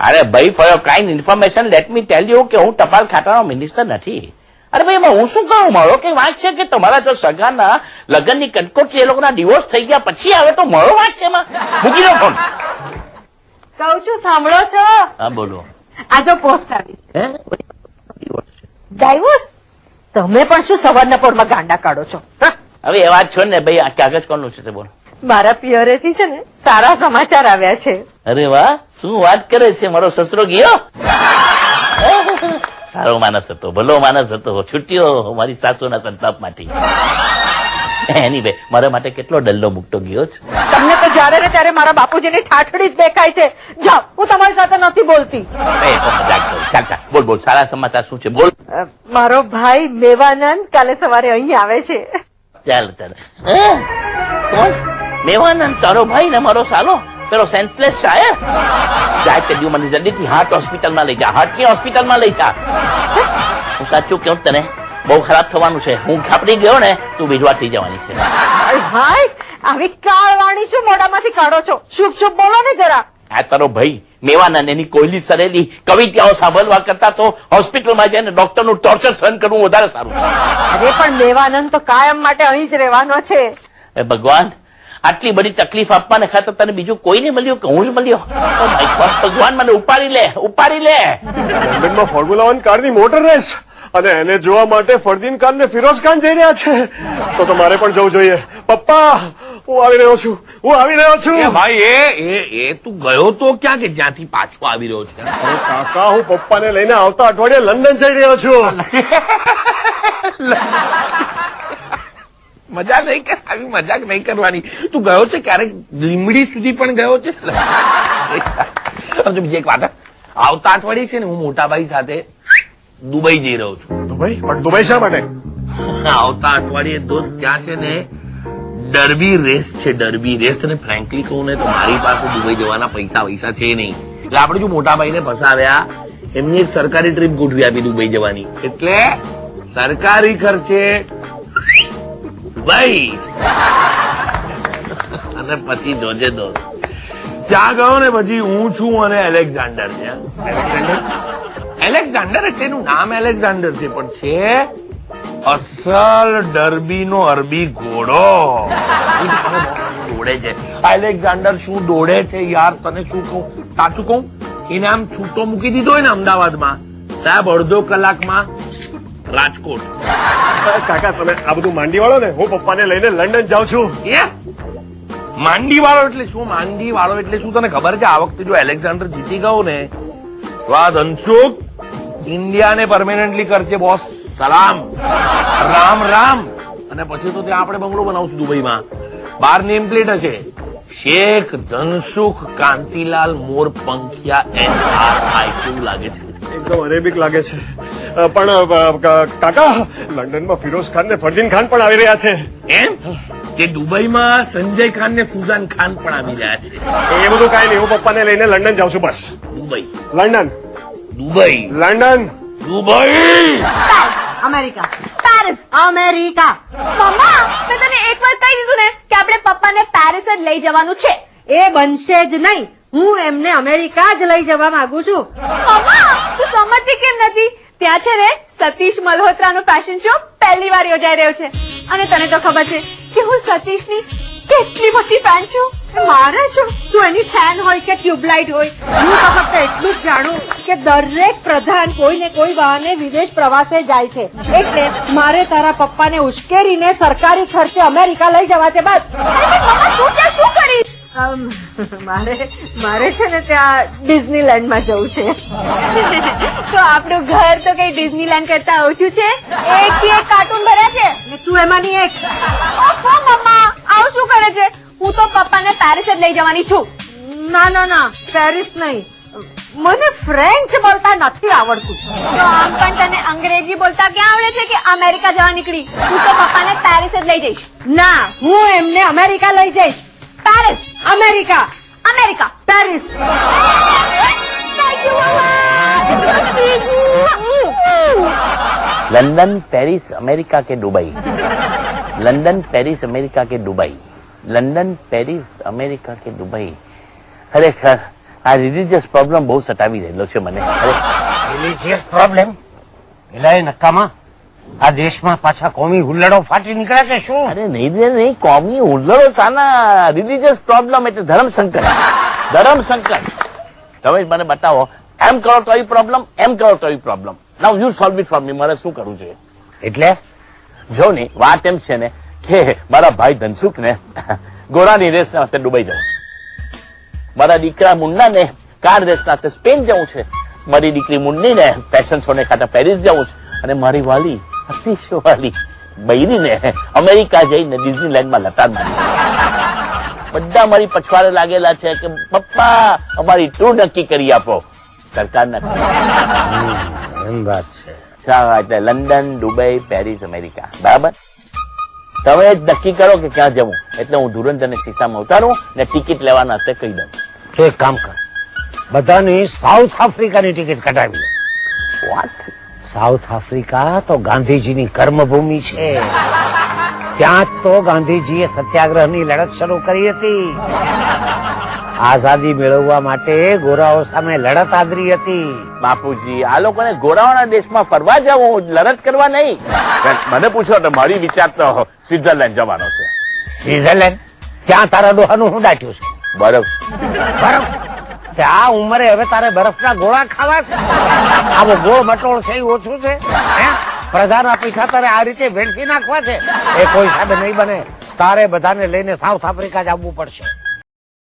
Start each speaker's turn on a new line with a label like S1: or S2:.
S1: અરે ભાઈ, for your kind information let me tell you કે હું ટપાલ ખાતાનો મિનિસ્ટર નથી. અરે ભાઈ, એમાં હું શું કરું? મારો કઈ વાત છે કે તમારા જો સગાના લગ્નની કટકોટ એ લોકોના ડિવોર્સ થઈ ગયા પછી આવે તો મારો વાત છે એમાં? મૂકી દો ફોન.
S2: કહું છું, સાંભળો છો?
S1: હા બોલો.
S2: આ જો પોસ્ટ આવી છે. ડાયવોર્સ? તમે પણ શું સવારના પોરમાં ગાંડા કાઢો છો?
S1: હવે એ વાત છો ને ભાઈ, આ કાગળ કોનું છે તે બોલો.
S2: મારા પિયરેથી છે ને સારા સમાચાર આવ્યા છે.
S1: અરે વાહ, શું વાત કરે છે? મારો સસરો ગયો? સારો માણસ હતો, ભલો માણસ હતો, છૂટ્યો મારી સાસુના સંતાપમાંથી. એની ભાઈ મારા માટે કેટલો ડલ્લો મૂકતો ગયો છે.
S2: તમને તો જયારે ને ત્યારે મારા બાપુજીની ઠાઠડી જ દેખાય છે. જાઓ, હું તમારી સાથે નથી બોલતી.
S1: મજાક કરું. ચાલ ચાલ બોલ બોલ, સારા સમાચાર શું છે બોલ.
S2: મારો ભાઈ મેવાનંદ કાલે સવારે અહીં આવે છે.
S1: ચાલ ચાલ. કોણ? મેવાનંદ? તારો ભાઈ ને મારો સાલો પેલો સેન્સલેસ શાયર? જાય તે મને જલ્દીથી હાર્ટ હોસ્પિટલમાં લઈ જા. હાર્ટની હોસ્પિટલમાં લઈ જા. હું સાચું કહું તને, બહુ ખરાબ થવાનું છે. હું ખાપડી ગયો ને, તું વિધવા થઈ જવાની છે.
S2: હાય, આવી કાળવાણી શું મોઢામાંથી કાઢો છો? શુભ શુભ બોલો ને જરા.
S1: આ તારો ભાઈ મેવાનંદ એની કોયલી સરેલી કવિતાઓ સાંભળવા કરતા તો હોસ્પિટલમાં જઈને ડોક્ટરનું ટોર્ચર સહન કરવું વધારે સારું.
S2: અરે પણ દેવાનંદ તો કાયમ માટે અહીં જ રહેવાનો છે.
S1: ભગવાન, આટલી બધી તકલીફ આપવાને ખાતર તને બીજું કોઈ નહીં મળ્યું કે હું જ મળ્યો? ભગવાન મને ઉપાડી લે, ઉપાડી લે.
S3: લંડનમાં ફોર્મ્યુલા 1 કારની મોટર રેસ અને એને જોવા માટે ફરદીન ખાન ને ફિરોઝ ખાન જઈ રહ્યા છે. તો મારે પણ જવું જોઈએ. પપ્પા, હું આવી રહ્યો છું, હું આવી રહ્યો છું.
S4: ભાઈ એ તું ગયો તો ક્યાં કે જ્યાંથી પાછો આવી રહ્યો છે?
S3: અરે કાકા, હું પપ્પાને લઈને આવતા અઠવાડિયે લંડન જઈ રહ્યો છું.
S4: મજાક નહીં કર, આવી મજાક નહીં કરવાની. તું ગયો છે ક્યારેક લીમડી સુધી પણ ગયો છે? બીજી એક વાત, આવતા અઠવાડિયે છે ને હું મોટાભાઈ સાથે દુબઈ જઈ રહ્યો છું.
S3: દુબઈ? પણ દુબઈ શા માટે?
S4: આવતા અઠવાડિયે દોસ્ત ત્યાં છે ને ડર્બી રેસ છે, ડર્બી રેસ. અને ફ્રેન્કલી કહું ને તો મારી પાસે દુબઈ જવાના પૈસા છે નહીં. એટલે આપણે જો મોટાભાઈને ફસાવ્યા, એમની એક સરકારી ટ્રીપ ગોઠવી આપી દુબઈ જવાની. એટલે સરકારી ખર્ચે દુબઈ. અને પછી જોજે દોસ્ત, ત્યાં ગયો ને પછી હું છું અને એલેક્ઝાન્ડર છે. એલેક્ઝાન્ડર એટલે એનું નામ એલેક્ઝાન્ડર છે, પણ છે અસલ ડર્બીનો અરબી ઘોડો. દોડે છે એલેક્ઝાન્ડર. શું દોડે છે યાર, તને શું કહું, સાચું કહું, એને આમ છૂટો મૂકી દીધો હોય ને અમદાવાદમાં, સાહેબ અડધો કલાકમાં રાજકોટ.
S3: કાકા, તમે આ બધું માંડી વાળો ને, હું પપ્પાને લઈને લંડન જાઉં છું.
S4: એ માંડી વાળો એટલે શું? માંડી વાળો એટલે શું તને ખબર છે? આ વખતે જો એલેક્ઝાન્ડર જીતી ગયો ને તો આ ધનસુખ ઇન્ડિયાને પરમેનન્ટલી કરશે બોસ. સલામ, રામ રામ. અને પછી તો ત્યાં આપણે બંગલો બનાવશું દુબઈમાં. બાર નેમ પ્લેટ હશે, શેખ ધનસુખ કાંતિલાલ મોરપંખિયા NRI. કેવું લાગે છે?
S3: એકદમ અરેબિક લાગે છે. પણ કાકા, લંડનમાં ફિરોઝ ખાન ને ફરદીન ખાન પણ આવી રહ્યા છે.
S4: એમ કે દુબઈમાં સંજય ખાન ને ફુઝાન ખાન પણ આવી રહ્યા છે?
S3: એ બધું કાંઈ નહીં, હું પપ્પાને લઈને લંડન જાઉં છું બસ.
S4: Dubai,
S3: London,
S4: Dubai,
S3: London,
S4: Dubai,
S2: America, Paris, America.
S5: મમ્મા, મેં તને એક વાર કહી દીધું ને કે આપણે પપ્પાને પેરિસ જ લઈ જવાનું છે.
S2: એ બનશે જ નહીં. હું એમને અમેરિકા જ લઈ જવા માંગુ છું.
S5: મમ્મા, તું સમજતી કેમ નથી? ત્યાં છે ને સતીશ મલ્હોત્રાનો ફેશન શો પહેલી વાર યોજાઈ રહ્યો છે. અને તને તો ખબર છે કે હું સતીશની કેટલી મોટી ફેન છું.
S2: મારે શું, તું એની ફેન હોય કે ટ્યુબલાઇટ હોય, હું તો ફક્ત એટલું જ જાણું કે દરેક પ્રધાન કોઈ ને કોઈ બહાને વિદેશ પ્રવાસે જાય છે. એટલે મારે તારા પપ્પાને ઉશ્કેરીને સરકારી ખર્ચે અમેરિકા લઈ જવા છે બસ.
S5: મમ્મા, તું ત્યાં શું કરીશ?
S2: મારે છે ને ત્યાં ડિઝનીલેન્ડમાં જવું છે.
S5: તો આપણું ઘર તો કઈ ડિઝનીલેન્ડ કરતા ઓછું છે? એક થી એક કાર્ટૂન ભર્યા છે.
S2: અને તું એમાંની એક.
S5: ઓહો મમ્મા, આવું શું કરે છે? હું તો પપ્પાને પેરિસ જ લઈ જવાની છું.
S2: ના, પેરિસ નહીં. મને ફ્રેન્ચ બોલતા નથી આવડતું.
S5: તો આમ પણ તને અંગ્રેજી બોલતા ક્યાં આવડે છે કે અમેરિકા જવા નીકળી? હું તો પપ્પાને પેરિસ જ લઈ જઈશ.
S2: ના, હું એમને અમેરિકા લઈ જઈશ.
S5: Paris,
S2: America,
S5: America,
S2: Paris.
S1: London, Paris, America के दुबई. लंदन, पेरिस, अमेरिका के दुबई. लंदन, पेरिस, अमेरिका के दुबई. ખરેખર આ રિલીજીયસ પ્રોબ્લેમ બહુ સતાવી રહેલો છે મને. અરે
S6: રિલીજીયસ પ્રોબ્લેમ એટલે નક્કામાં આ દેશમાં પાછા કોમી હુલ્લડો ફાટી નીકળ્યા કે શું?
S1: અરે નહીં કોમી ઉલ્લડો સાના રિલીજીયસ પ્રોબ્લેમ એટલે ધર્મસંકટ. તમે જ મને બતાવો, એમ કરો તો પ્રોબ્લેમ, એમ કરો તો problem. Now you solve it for me. મારે શું કરવું જોઈએ?
S6: એટલે
S1: જો ને વાત એમ છે ને કે મારા ભાઈ ધનસુખ ને ઘોડાની રેસ ના વખતે દુબઈ જવું છે. મારા દીકરા મુન્ના ને કાર રેસ ના વખતે સ્પેન જવું છે. મારી દીકરી મુન્ની ને ફેશન શો ને ખાતે પેરિસ જવું છે. અને મારી વાલી અતિશય વાલી બૈરી ને અમેરિકા જઈને ડિઝનીલેન્ડમાં લતાર મારી. બધા મારી પછવાડે લાગેલા છે કે પપ્પા અમારી ટૂર નક્કી કરી આપો. સરકાર નથી.
S6: એમ વાત છે.
S1: એટલે લંડન, દુબઈ, પેરિસ, અમેરિકા. બરાબર? તમે જ નક્કી કરો કે ક્યાં જવું. એટલે હું ધુરંધરને શીશામાં ઉતારું ને ટિકિટ લેવાના હશે કહી દઉં.
S6: તો એક કામ કર, બધાની સાઉથ આફ્રિકાની ટિકિટ કઢાવી લે.
S1: વોટ?
S6: સાઉથ આફ્રિકા તો ગાંધીજીની કર્મભૂમિ છે. ત્યાં જ તો ગાંધીજીએ સત્યાગ્રહની લડત શરૂ કરી હતી. આઝાદી મેળવવા માટે ગોરાઓ સામે લડત આદરી હતી.
S1: બાપુજી, આ લોકોને ગોરાઓના દેશમાં ફરવા જવું, લડત કરવા નહીં. મને પૂછો તો મારી વિચાર તો સ્વિટ્ઝરલેન્ડ જવાનો છે.
S6: સ્વિટ્ઝરલેન્ડ? ત્યાં તારા ડોહાનું શું દાટ્યું છે?
S1: બરફ.
S6: બરફ? આ ઉંમરે હવે તારે બરફના ગોળા ખાવા છે? આવો ગોળ મટોળ છે એ ઓછું છે? હે? પ્રજાના પૈસા તારે આ રીતે વેડફી નાખવા છે? એ કોઈ હિસાબે નહીં બને. તારે બધાને લઈને સાઉથ આફ્રિકા જ આવવું પડશે.